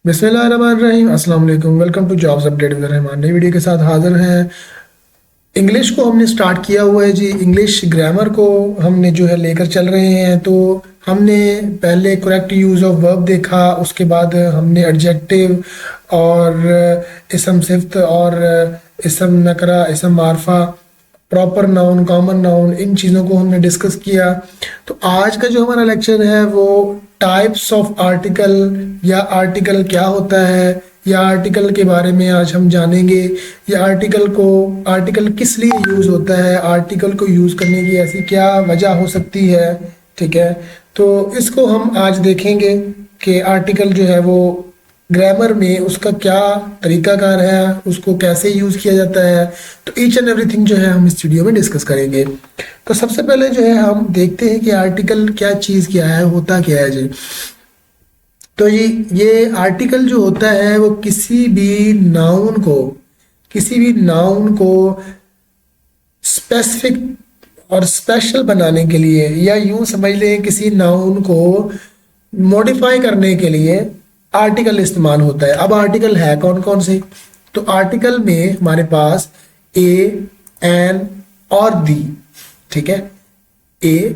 बिस्मिल्लाहिर्रहमानिर्रहीम अस्सलाम वालेकुम। Welcome to jobs update with Rahman. नई वीडियो के साथ हाजिर हैं। इंग्लिश को हमने स्टार्ट किया हुआ है जी। इंग्लिश ग्रामर को हमने जो है लेकर चल रहे हैं। तो हमने पहले करेक्ट यूज़ ऑफ वर्ब देखा, उसके बाद हमने एडजेक्टिव और इसम सिफ्त और इसम नकरा, इसम मारफा, प्रॉपर नाउन, कॉमन नाउन, इन चीज़ों को हमने डिस्कस किया। तो आज का जो हमारा लेक्चर है वो टाइप्स ऑफ आर्टिकल या आर्टिकल क्या होता है या आर्टिकल के बारे में आज हम जानेंगे। या आर्टिकल किस लिए यूज़ होता है, आर्टिकल को यूज़ करने की ऐसी क्या वजह हो सकती है। ठीक है, तो इसको हम आज देखेंगे कि आर्टिकल जो है वो ग्रामर में उसका क्या तरीकाकार है, उसको कैसे यूज़ किया जाता है। तो ईच एंड एवरीथिंग जो है हम इस वीडियो में डिस्कस करेंगे। तो सबसे पहले जो है हम देखते हैं कि आर्टिकल क्या चीज़ क्या है, होता क्या है जी। तो ये आर्टिकल जो होता है वो किसी भी नाउन को स्पेसिफिक और स्पेशल बनाने के लिए, या यूं समझ लें किसी नाउन को मॉडिफाई करने के लिए आर्टिकल इस्तेमाल होता है। अब आर्टिकल है कौन कौन से? तो आर्टिकल में हमारे पास ए, एन और दी। ठीक है, ए,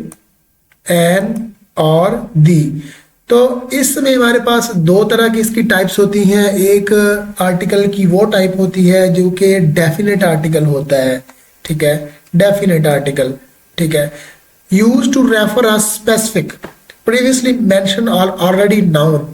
एन और दी। तो इसमें हमारे पास दो तरह की इसकी टाइप्स होती हैं। एक आर्टिकल की वो टाइप होती है जो कि डेफिनेट आर्टिकल होता है। ठीक है, डेफिनेट आर्टिकल। ठीक है, use to refer a specific previously mention already known.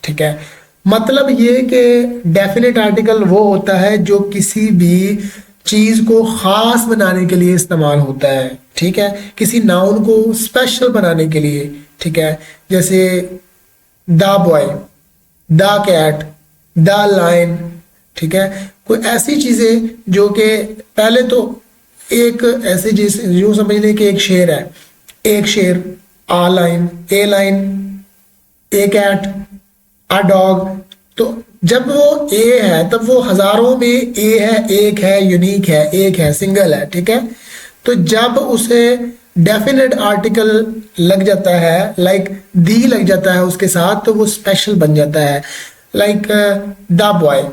ठीक है, मतलब ये कि डेफिनेट आर्टिकल वो होता है जो किसी भी चीज को खास बनाने के लिए इस्तेमाल होता है। ठीक है, किसी नाउन को स्पेशल बनाने के लिए। ठीक है, जैसे the boy, the cat, the line. ठीक है, कोई ऐसी चीजें जो कि पहले तो एक ऐसी चीज यूं समझ लें कि एक शेर है, एक शेर, a line, a line, a cat, a dog. तो जब वो ए है तब वो हजारों में ए है, एक है, यूनिक है, एक है, सिंगल है। ठीक है, तो जब उसे डेफिनेट आर्टिकल लग जाता है, लाइक दी लग जाता है उसके साथ, तो वो स्पेशल बन जाता है। Like the boy.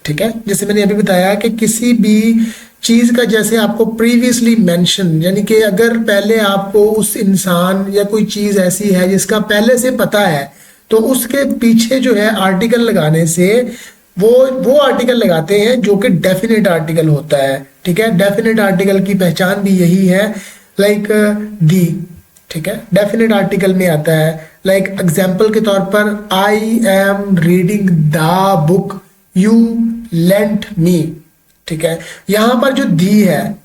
ठीक है, जैसे मैंने अभी बताया कि किसी भी चीज का जैसे आपको प्रीवियसली मेंशन, यानी कि अगर पहले आपको उस इंसान या कोई चीज ऐसी है जिसका पहले से पता है, तो उसके पीछे जो है आर्टिकल लगाने से वो आर्टिकल लगाते हैं जो कि डेफिनेट आर्टिकल होता है। ठीक है, डेफिनेट आर्टिकल की पहचान भी यही है। लाइक दी, ठीक है, डेफिनेट आर्टिकल में आता है। लाइक एग्जाम्पल के तौर पर, I am reading the book you lent me. ठीक है, यहां पर जो दी है,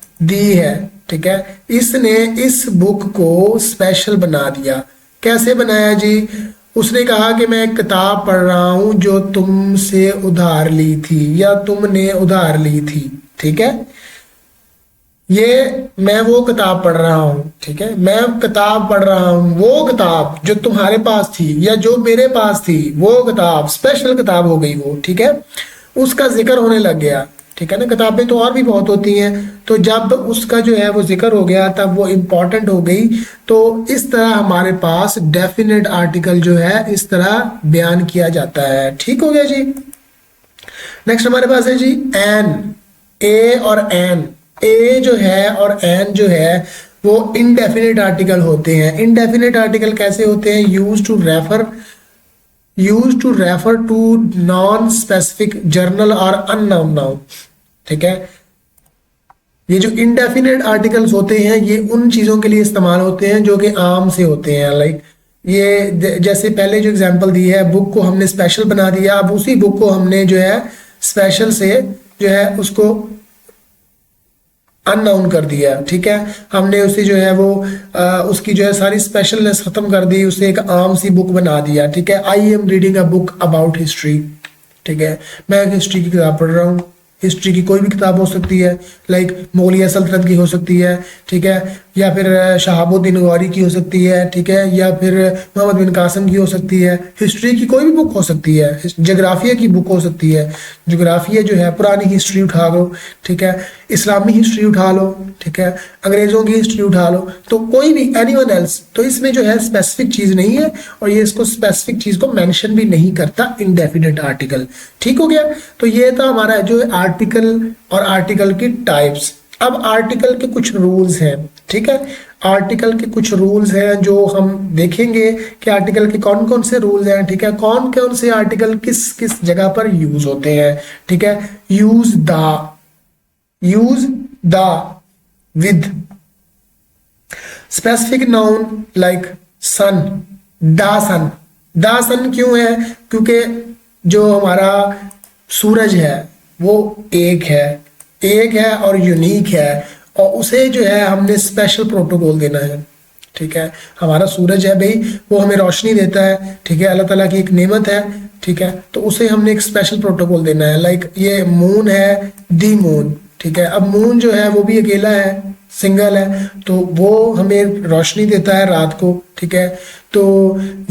ठीक है, इसने इस बुक को स्पेशल बना दिया। कैसे बनाया जी? उसने कहा कि मैं एक किताब पढ़ रहा हूं जो तुमसे उधार ली थी या तुमने उधार ली थी। ठीक है, ये मैं वो किताब पढ़ रहा हूं। ठीक है, मैं किताब पढ़ रहा हूं, वो किताब जो तुम्हारे पास थी या जो मेरे पास थी, वो किताब स्पेशल किताब हो गई वो। ठीक है, उसका जिक्र होने लग गया। ठीक है ना, किताबें तो और भी बहुत होती हैं, तो जब उसका जो है वो जिक्र हो गया तब वो इम्पोर्टेंट हो गई। तो इस तरह हमारे पास डेफिनेट आर्टिकल जो है इस तरह बयान किया जाता है। ठीक हो गया जी। नेक्स्ट हमारे पास है जी एन। ए और एन, ए जो है और एन जो है वो इनडेफिनेट आर्टिकल होते हैं। इनडेफिनेट आर्टिकल कैसे होते हैं? Use to refer to non specific general और अननाउन नाउन। ठीक है, ये जो इनडेफिनेट आर्टिकल्स होते हैं ये उन चीजों के लिए इस्तेमाल होते हैं जो कि आम से होते हैं। लाइक ये जैसे पहले जो एग्जांपल दी है, बुक को हमने स्पेशल बना दिया। अब उसी बुक को हमने जो है स्पेशल से जो है उसको अननाउन कर दिया। ठीक है, हमने उसे जो है वो उसकी जो है सारी स्पेशलनेस खत्म कर दी, उसे एक आम सी बुक बना दिया। ठीक है, आई am reading a book about history. ठीक है, मैं एक हिस्ट्री की किताब पढ़ रहा हूँ। हिस्ट्री की कोई भी किताब हो सकती है, लाइक मुगलिया सल्तनत की हो सकती है। ठीक है, या फिर शहाबुद्दीन गौरी की हो सकती है, ठीक है, या फिर मोहम्मद बिन कासिम की हो सकती है। हिस्ट्री की कोई भी बुक हो सकती है, जोग्राफिया की बुक हो सकती है, जोग्राफिया जो है पुरानी हिस्ट्री उठा लो, ठीक है, इस्लामी हिस्ट्री उठा लो, ठीक है, अंग्रेजों की हिस्ट्री उठा लो, तो कोई भी एनीवन एल्स। तो इसमें जो है स्पेसिफिक चीज नहीं है और ये इसको स्पेसिफिक चीज को मेंशन भी नहीं करता इंडेफिनेट आर्टिकल। ठीक हो गया। तो ये था हमारा जो आर्टिकल और आर्टिकल की टाइप्स। अब आर्टिकल के कुछ रूल्स हैं, ठीक है, आर्टिकल के कुछ रूल्स हैं जो हम देखेंगे कि आर्टिकल के कौन कौन से रूल्स हैं, ठीक है, कौन कौन से आर्टिकल किस किस जगह पर यूज होते हैं, ठीक है। Use the with specific noun like sun, the sun क्यों है, क्योंकि जो हमारा सूरज है वो एक है और यूनिक है, और उसे जो है हमने स्पेशल प्रोटोकॉल देना है, ठीक है। हमारा सूरज है भाई, वो हमें रोशनी देता है, ठीक है, अल्लाह ताला की एक नेमत है, ठीक है, तो उसे हमने एक स्पेशल प्रोटोकॉल देना है। लाइक ये मून है, दी मून, ठीक है। अब मून जो है वो भी अकेला है, सिंगल है, तो वो हमें रोशनी देता है रात को, ठीक है। तो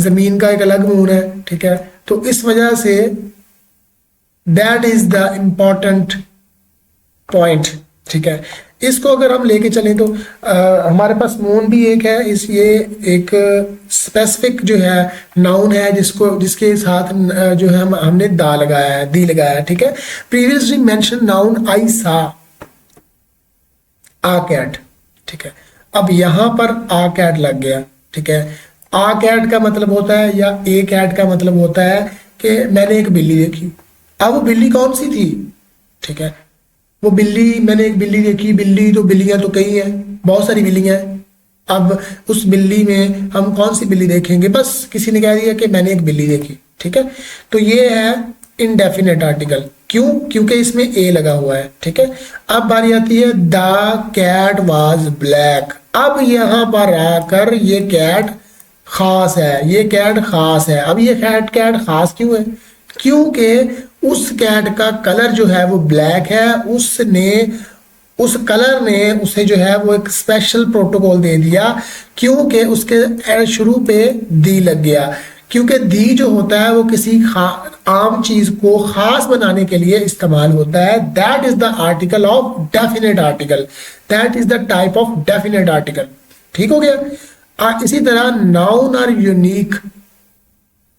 जमीन का एक अलग मून है, ठीक है। तो इस वजह say that is the important point, ठीक है। इसको अगर हम लेके चलें तो हमारे पास मून भी एक है, इस ये एक स्पेसिफिक जो है नाउन है जिसके साथ जो है हमने दी लगाया है, ठीक है। प्रीवियसली मेंशन नाउन आई सा आ कैट, ठीक है। अब यहां पर आ कैट लग गया, ठीक है। आ कैट का मतलब होता है या ए कैट का मतलब होता है कि मैंने एक बिल्ली देखी। अब वो बिल्ली कौन सी थी, ठीक है, वो बिल्ली, मैंने एक बिल्ली देखी, बिल्ली तो बिल्लियां तो कई हैं, बहुत सारी बिल्लियां हैं। अब उस बिल्ली में हम कौन सी बिल्ली देखेंगे, बस किसी ने कह दिया कि मैंने एक बिल्ली देखी, ठीक है। तो ये है इनडेफिनेट आर्टिकल, क्यों, क्योंकि इसमें ए लगा हुआ है, ठीक है। अब बारी आती है द कैट वाज ब्लैक। अब यहां पर आकर ये कैट खास है, ये कैट खास है। अब ये कैट खास क्यों है, क्योंकि उस कैट का कलर जो है वो ब्लैक है, उस कलर ने उसे जो है वो एक स्पेशल प्रोटोकॉल दे दिया, क्योंकि उसके शुरू पे दी लग गया। क्योंकि दी जो होता है वो किसी आम चीज को खास बनाने के लिए इस्तेमाल होता है। That is the article of definite article, that is the type of definite article. ठीक हो गया। इसी तरह नाउन आर यूनिक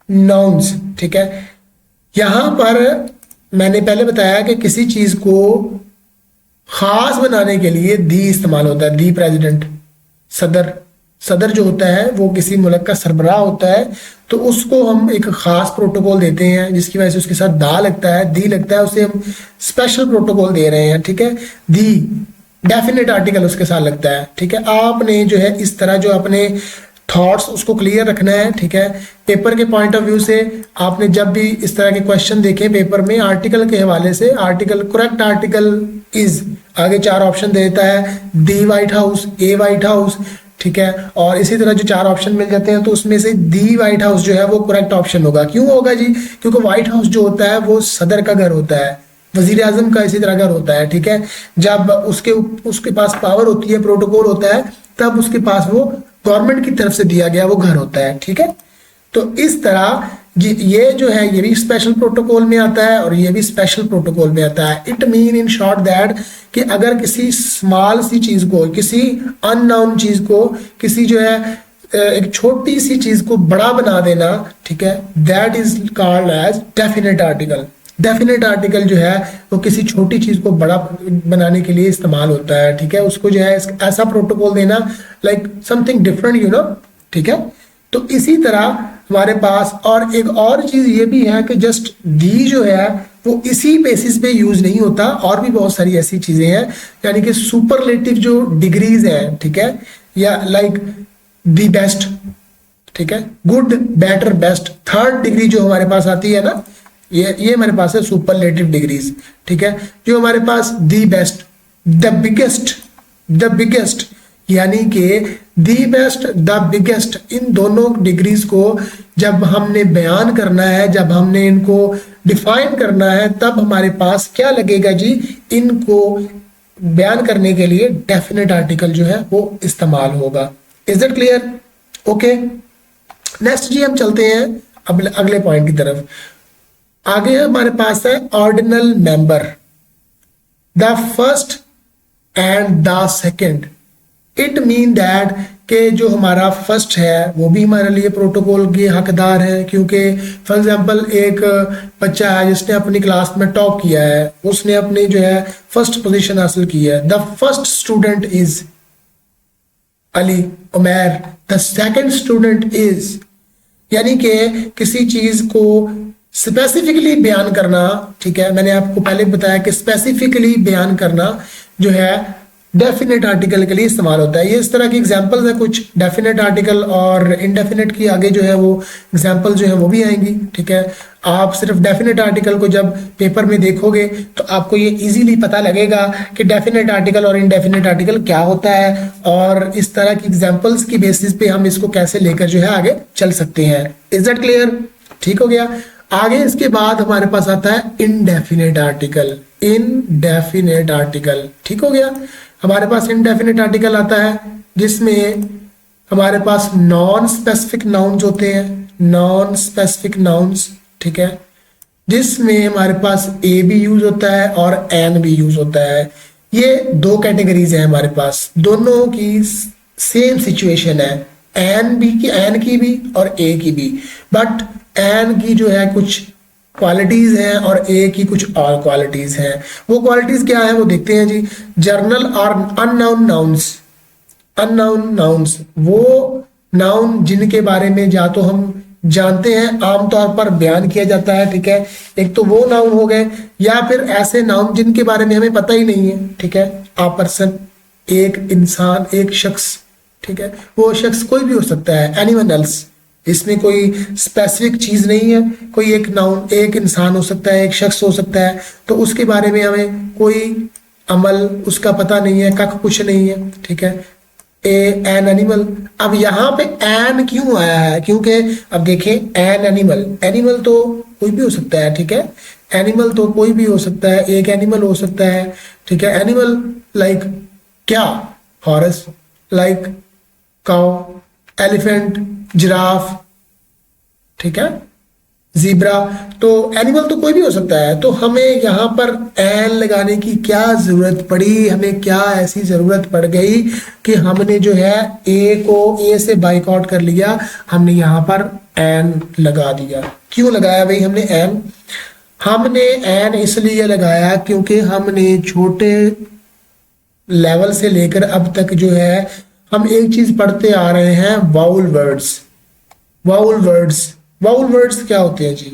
नाउन्स, ठीक है। यहां पर मैंने पहले बताया कि किसी चीज को खास बनाने के लिए दी इस्तेमाल होता है। दी प्रेसिडेंट, सदर जो होता है वो किसी मुल्क का सरबराह होता है, तो उसको हम एक खास प्रोटोकॉल देते हैं जिसकी वजह से उसके साथ दा लगता है, दी लगता है, उसे हम स्पेशल प्रोटोकॉल दे रहे हैं, ठीक है। दी डेफिनेट आर्टिकल उसके साथ लगता है, ठीक है। आपने जो है इस तरह जो अपने थॉट्स उसको क्लियर रखना है, ठीक है। पेपर के पॉइंट ऑफ व्यू से आपने जब भी इस तरह के क्वेश्चन देखे पेपर में आर्टिकल के हवाले से, करेक्ट आर्टिकल इज, आगे 4 ऑप्शन देता है, दी white house, a white house, ठीक है। और इसी तरह जो 4 ऑप्शन मिल जाते हैं तो उसमें से दी व्हाइट हाउस जो है वो करेक्ट ऑप्शन होगा। क्यों होगा जी, क्योंकि व्हाइट हाउस जो होता है वो सदर का घर होता है, वजीर आजम का इसी तरह घर होता है, ठीक है। जब उसके पास पावर होती है, प्रोटोकॉल होता है, तब उसके पास वो गवर्नमेंट की तरफ से दिया गया वो घर होता है, ठीक है। तो इस तरह ये जो है ये भी स्पेशल प्रोटोकॉल में आता है और ये भी स्पेशल प्रोटोकॉल में आता है। It mean in short that कि अगर किसी स्मॉल सी चीज को, किसी अननोन चीज को, किसी जो है एक छोटी सी चीज को बड़ा बना देना, ठीक है, that is called as definite article. Definite article जो है वो किसी छोटी चीज को बड़ा बनाने के लिए इस्तेमाल होता है, ठीक है। उसको जो है ऐसा प्रोटोकॉल देना, like something different, you know, ठीक है। तो इसी तरह हमारे पास और एक और चीज ये भी है कि जस्ट दी जो है वो इसी बेसिस पे यूज नहीं होता, और भी बहुत सारी ऐसी चीजें हैं, यानी कि सुपरलेटिव जो डिग्रीज हैं, ठीक है, या लाइक दी बेस्ट, ठीक है, good, better, best, third degree जो हमारे पास आती है ना, ये हमारे पास है सुपरलेटिव डिग्रीज, ठीक है। जो हमारे पास दी बेस्ट, द बिगेस्ट, यानी कि दी बेस्ट, द बिगेस्ट, इन दोनों डिग्रीज को जब हमने बयान करना है, जब हमने इनको डिफाइन करना है, तब हमारे पास क्या लगेगा जी, इनको बयान करने के लिए डेफिनेट आर्टिकल जो है वो इस्तेमाल होगा। Is that clear? Okay, next जी हम चलते हैं अगले पॉइंट की तरफ। आगे हमारे पास है ordinal member, the first and the second. It mean that कि जो हमारा फर्स्ट है वो भी हमारे लिए प्रोटोकॉल के हकदार है, क्योंकि फॉर एग्जांपल एक बच्चा है जिसने अपनी क्लास में टॉप किया है, उसने अपनी जो है फर्स्ट पोजीशन हासिल की है। The first student is Ali Umair, the second student is, यानी कि किसी चीज को स्पेसिफिकली बयान करना, ठीक है, मैंने आपको पहले बताया कि स्पेसिफिकली बयान करना जो है डेफिनेट आर्टिकल के लिए इस्तेमाल होता है। ये इस तरह की एग्जांपल्स है कुछ डेफिनेट आर्टिकल और इनडेफिनेट की, आगे जो है वो एग्जांपल जो है वो भी आएंगी, ठीक है। आप सिर्फ डेफिनेट आर्टिकल को जब पेपर में देखोगे तो आपको ये इजीली पता लगेगा कि डेफिनेट आर्टिकल और इनडेफिनेट आर्टिकल क्या होता है, और इस तरह की एग्जाम्पल्स की बेसिस पे हम इसको कैसे लेकर जो है आगे चल सकते हैं। Is that clear? ठीक हो गया। आगे इसके बाद हमारे पास आता है इनडेफिनेट आर्टिकल। इनडेफिनेट आर्टिकल, ठीक हो गया। हमारे पास इनडेफिनेट आर्टिकल आता है जिसमें हमारे पास नॉन स्पेसिफिक नाउन्स होते हैं, नॉन स्पेसिफिक नाउन्स, ठीक है, जिसमें हमारे पास ए भी यूज होता है और एन भी यूज होता है। ये दो कैटेगरीज हैं हमारे पास, दोनों की सेम सिचुएशन है, एन की भी और ए की भी, बट एन की जो है कुछ क्वालिटीज हैं और ए की कुछ और क्वालिटीज हैं। वो क्वालिटीज क्या है वो देखते हैं जी। जर्नल और अननाउन नाउन्स, अननाउन नाउन्स वो नाउन जिनके बारे में या तो हम जानते हैं, आमतौर पर बयान किया जाता है, ठीक है, एक तो वो नाउन हो गए, या फिर ऐसे नाउन जिनके बारे में हमें पता ही नहीं है, ठीक है। आ पर्सन, एक इंसान, एक शख्स, ठीक है, वो शख्स कोई भी हो सकता है, एनीवन एल्स, इसमें कोई स्पेसिफिक चीज नहीं है। कोई एक नाउन, एक इंसान हो सकता है, एक शख्स हो सकता है, तो उसके बारे में हमें कोई अमल उसका पता नहीं है, कख कुछ नहीं है, ठीक है। एन एनिमल, अब यहाँ पे एन क्यों आया है? क्योंकि अब देखें एन एनिमल, एनिमल तो कोई भी हो सकता है, ठीक है, एनिमल तो कोई भी हो सकता है, एक एनिमल हो सकता है, ठीक है। एनिमल लाइक क्या? Horse, like cow, elephant, giraffe, ठीक है, ज़ीब्रा, तो एनिमल तो कोई भी हो सकता है। तो हमें यहाँ पर एन लगाने की क्या जरूरत पड़ी? हमें क्या ऐसी जरूरत पड़ गई कि हमने जो है ए से बाइकआउट कर लिया, हमने यहाँ पर एन लगा दिया। क्यों लगाया भाई हमने एन? हमने एन इसलिए लगाया क्योंकि हमने छोटे लेवल से लेकर अब तक जो है हम एक चीज पढ़ते आ रहे हैं, vowel words. Vowel words, vowel words क्या होते हैं जी?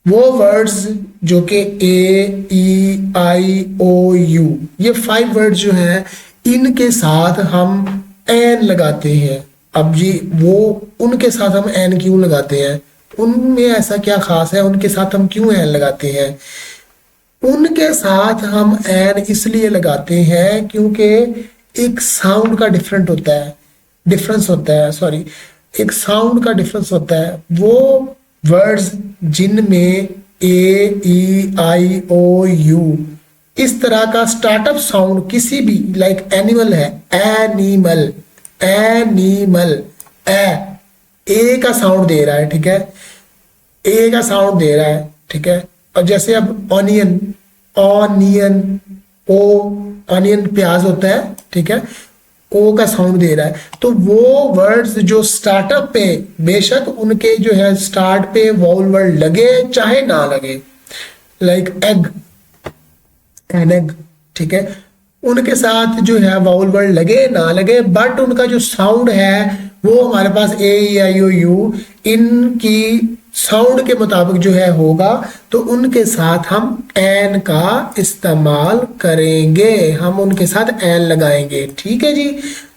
वो वर्ड्स जो कि ए, ई, आई, ओ, यू, ये 5 वर्ड्स जो हैं, इनके साथ हम एन लगाते हैं। अब जी वो उनके साथ हम एन क्यों लगाते हैं? उनमें ऐसा क्या खास है? उनके साथ हम क्यों एन लगाते हैं? उनके साथ हम एन इसलिए लगाते हैं क्योंकि एक साउंड का डिफरेंस होता है, सॉरी, एक साउंड का डिफरेंस होता है। वो वर्ड्स जिनमें ए, ई, आई, ओ, यू इस तरह का स्टार्टअप साउंड किसी भी, लाइक एनिमल है, एनिमल, एनिमल, ए का साउंड दे रहा है, ठीक है, ए का साउंड दे रहा है, ठीक है। और जैसे अब ऑनियन, ऑनियन, ओ, ऑनियन प्याज होता है, ठीक है, ओ का साउंड दे रहा है। तो वो वर्ड्स जो स्टार्टअप पे, बेशक उनके जो है स्टार्ट पे वाउल वर्ड लगे चाहे ना लगे, लाइक एग, एन एग, ठीक है, उनके साथ जो है वाउल वर्ड लगे ना लगे, बट उनका जो साउंड है वो हमारे पास ए, ई, आई, ओ, यू, इनकी साउंड के मुताबिक जो है होगा, तो उनके साथ हम एन का इस्तेमाल करेंगे, हम उनके साथ एन लगाएंगे, ठीक है जी।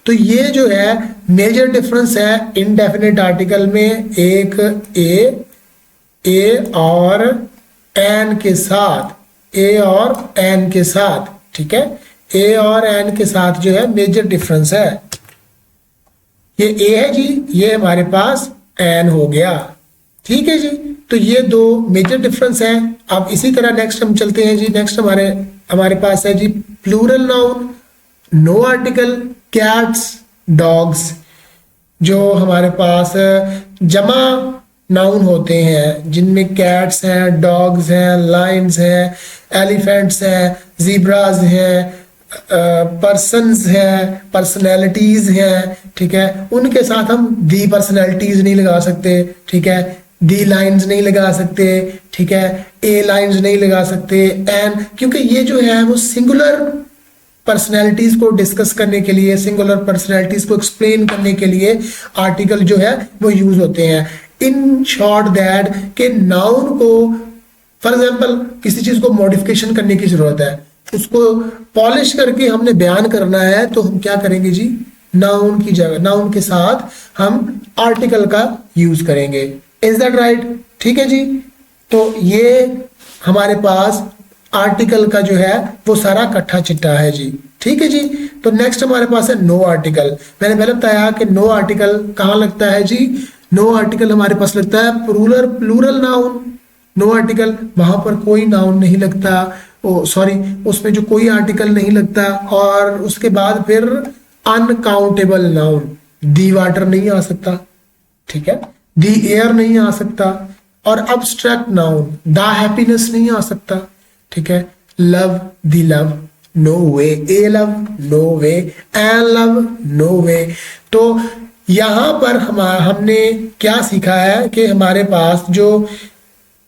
तो ये जो है मेजर डिफरेंस है इनडेफिनेट आर्टिकल में, एक ए और एन के साथ, ए और एन के साथ, ठीक है, ए और एन के साथ जो है मेजर डिफरेंस है। ये ए है जी, ये हमारे पास एन हो गया, ठीक है जी। तो ये दो मेजर डिफरेंस हैं। अब इसी तरह नेक्स्ट हम चलते हैं जी। नेक्स्ट हमारे पास है जी plural noun, no article, cats, dogs. जो हमारे पास जमा नाउन होते हैं जिनमें कैट्स हैं, डॉग्स हैं, लायंस हैं, एलिफेंट्स हैं, जीब्राज हैं, पर्सन्स हैं, पर्सनैलिटीज हैं, ठीक है। उनके साथ हम दी पर्सनैलिटीज नहीं लगा सकते, ठीक है, दी लाइन्स नहीं लगा सकते, ठीक है, ए लाइन्स नहीं लगा सकते, एंड, क्योंकि ये जो है वो सिंगुलर पर्सनैलिटीज को डिस्कस करने के लिए, सिंगुलर पर्सनैलिटीज को एक्सप्लेन करने के लिए आर्टिकल जो है वो यूज होते हैं। इन शॉर्ट दैट के नाउन को, फॉर एग्जाम्पल किसी चीज को मॉडिफिकेशन करने की जरूरत है, उसको पॉलिश करके हमने बयान करना है, तो हम क्या करेंगे जी, नाउन की जगह, नाउन के साथ हम आर्टिकल का यूज करेंगे। Is that right? ठीक है जी। तो ये हमारे पास आर्टिकल का जो है वो सारा कट्ठा चिट्ठा है जी। ठीक है जी। तो नेक्स्ट हमारे पास है नो आर्टिकल। मैंने पहले बताया कि नो आर्टिकल कहाँ लगता है जी, नो आर्टिकल हमारे पास लगता है प्लूरल नाउन। नो आर्टिकल वहां पर कोई नाउन नहीं लगता, उसमें जो कोई आर्टिकल नहीं लगता। और उसके बाद फिर अनकाउंटेबल नाउन, दी वाटर नहीं आ सकता, ठीक है, दी एयर नहीं आ सकता, और अब्स्ट्रैक्ट नाउन द हैप्पीनेस नहीं आ सकता, ठीक है, लव, दी लव, नो वे, ए लव, नो वे, एन लव, नो वे। तो यहां पर हमने क्या सीखा है कि हमारे पास जो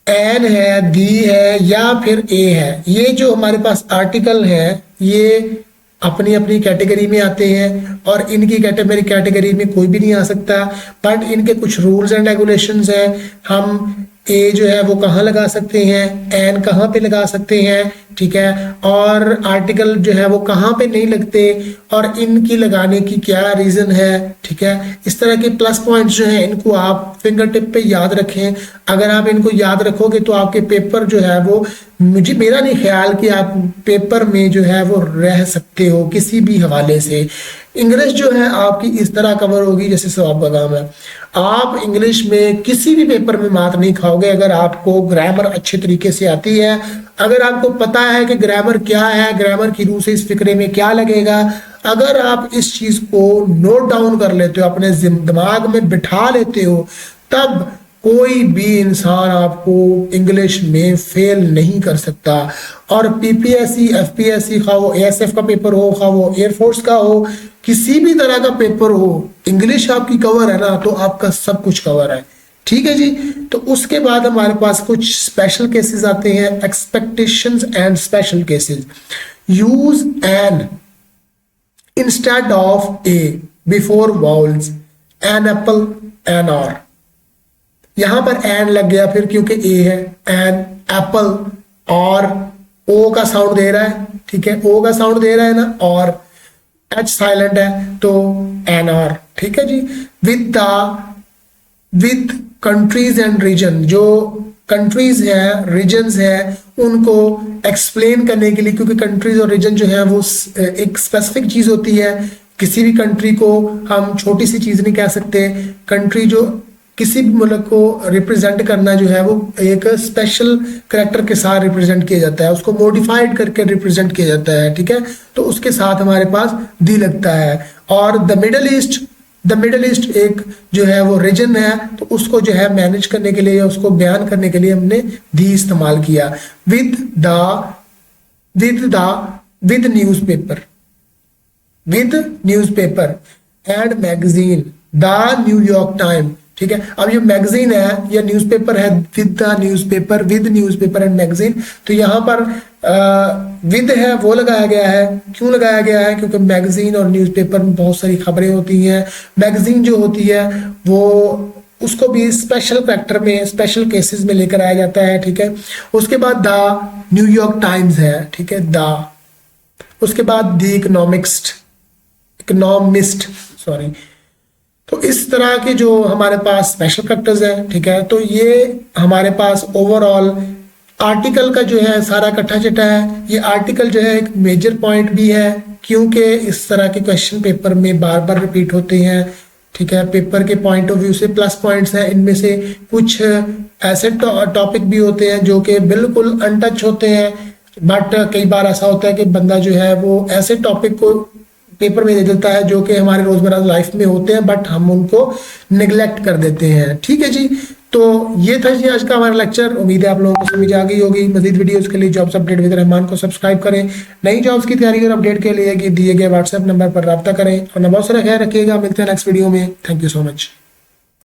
एन है, दी है या फिर ए है, ये जो हमारे पास आर्टिकल है ये अपनी अपनी कैटेगरी में आते हैं, और इनकी कैटेगरी में कोई भी नहीं आ सकता। बट इनके कुछ रूल्स एंड रेगुलेशंस हैं। हम ए जो है वो कहाँ लगा सकते हैं, एन कहाँ पे लगा सकते हैं, ठीक है, और आर्टिकल जो है वो कहाँ पे नहीं लगते, और इनकी लगाने की क्या रीजन है, ठीक है। इस तरह के प्लस पॉइंट्स जो हैं इनको आप फिंगर टिप पे याद रखें। अगर आप इनको याद रखोगे तो आपके पेपर जो है वो, मेरा नहीं ख्याल कि आप पेपर में जो है वो रह सकते हो किसी भी हवाले से। इंग्लिश जो है आपकी इस तरह कवर होगी जैसे सवाब का काम है। आप इंग्लिश में किसी भी पेपर में मात नहीं खाओगे अगर आपको ग्रामर अच्छे तरीके से आती है, अगर आपको पता है कि ग्रामर क्या है, ग्रामर की रूह से इस फिक्रे में क्या लगेगा। अगर आप इस चीज को नोट डाउन कर लेते हो, अपने दिमाग में बिठा लेते हो, तब कोई भी इंसान आपको इंग्लिश में फेल नहीं कर सकता। और पीपीएससी, एफपीएससी, खा वो एएसएफ का पेपर हो, खा वो एयरफोर्स का हो, किसी भी तरह का पेपर हो, इंग्लिश आपकी कवर है ना, तो आपका सब कुछ कवर है। ठीक है जी। तो उसके बाद हमारे पास कुछ स्पेशल केसेस आते हैं, expectations and special cases. Use an instead of a before vowels, an apple, an hour. यहां पर एन लग गया फिर, क्योंकि ए है, एन, एप्पल, और ओ का साउंड दे रहा है, ठीक है, ओ का साउंड दे रहा है ना, और एच साइलेंट है तो एन आर। ठीक है जी। विद कंट्रीज एंड रीजन, जो कंट्रीज हैं, रीजन्स हैं, उनको एक्सप्लेन करने के लिए, क्योंकि कंट्रीज और रीजन जो है वो एक स्पेसिफिक चीज होती है। किसी भी कंट्री को हम छोटी सी चीज नहीं कह सकते। कंट्री जो किसी भी मुल्क को रिप्रेजेंट करना जो है वो एक स्पेशल करेक्टर के साथ रिप्रेजेंट किया जाता है, उसको मॉडिफाइड करके रिप्रेजेंट किया जाता है, ठीक है। तो उसके साथ हमारे पास दी लगता है। और द मिडल ईस्ट एक जो है वो रीजन है, तो उसको जो है मैनेज करने के लिए या उसको बयान करने के लिए हमने दी इस्तेमाल किया। With newspaper and magazine, the New York time, ठीक है। अब ये मैगजीन है या न्यूज़पेपर है, विद न्यूज़पेपर एंड मैगजीन। तो यहाँ पर विद है वो लगाया गया है। क्यों लगाया गया है? क्योंकि मैगजीन और न्यूज़पेपर में बहुत सारी खबरें होती हैं। मैगजीन जो होती है वो उसको भी स्पेशल फैक्टर में, स्पेशल केसेस में लेकर आया जाता है, ठीक है। उसके बाद द न्यूयॉर्क टाइम्स है, ठीक है, द। उसके बाद द इकोनॉमिस्ट, सॉरी। तो इस तरह के जो हमारे पास स्पेशल फैक्टर्स हैं, ठीक है। तो ये हमारे पास ओवरऑल आर्टिकल का जो है सारा इकट्ठा चिट्ठा है। ये आर्टिकल जो है एक मेजर पॉइंट भी है, क्योंकि इस तरह के क्वेश्चन पेपर में बार बार रिपीट होते हैं। ठीक है। पेपर के पॉइंट ऑफ व्यू से प्लस पॉइंट्स हैं, इनमें से कुछ ऐसे टॉपिक भी होते हैं जो कि बिल्कुल अनटच होते हैं, बट कई बार ऐसा होता है कि बंदा जो है वो ऐसे टॉपिक को पेपर में दे देता है जो कि हमारे रोजमर्रा लाइफ में होते हैं, बट हम उनको निगलेक्ट कर देते हैं। ठीक है जी, तो ये था जी आज का हमारा लेक्चर। उम्मीद है आप लोगों को समझ आ गई होगी। मजीद वीडियोस के लिए जॉब्स अपडेट विद रहमान को सब्सक्राइब करें। नई जॉब्स की तैयारी और अपडेट के लिए दिए गए व्हाट्सएप नंबर पर रब्ता करें। और बहुत सारा ख्याल रखिएगा। मिलते हैं नेक्स्ट वीडियो में। Thank you so much.